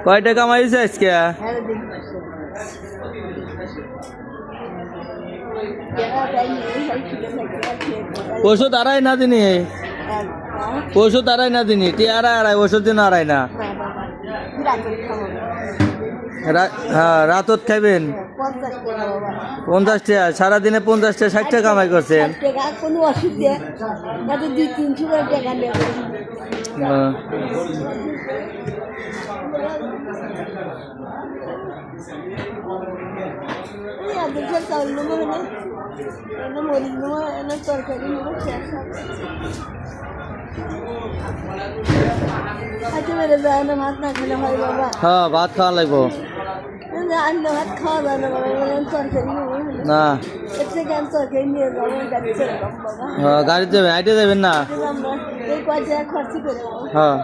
কয় টাকা কামাইছে আজকে? ওষুধ আড়াই না দিনি, ওষুধ আড়াই না দিনি, টি আড়াই ওষুধ দিন আড়াই না। হ্যাঁ রাতত খাইবেন 50 টাকা, সারাদিনে 50 টাকা 60 টাকা কামাই করছেন। কোনো ওষুধ দিয়ে 200-300 টাকা নেব। হ্যাঁ ভাত খাওয়া লাগবো ভাত খাওয়া যায় না তরকারি না। বাবা গাড়িতে যাবেন, হাইটে যাবেন না। এই কয় টাকা খরচ করে হ্যাঁ।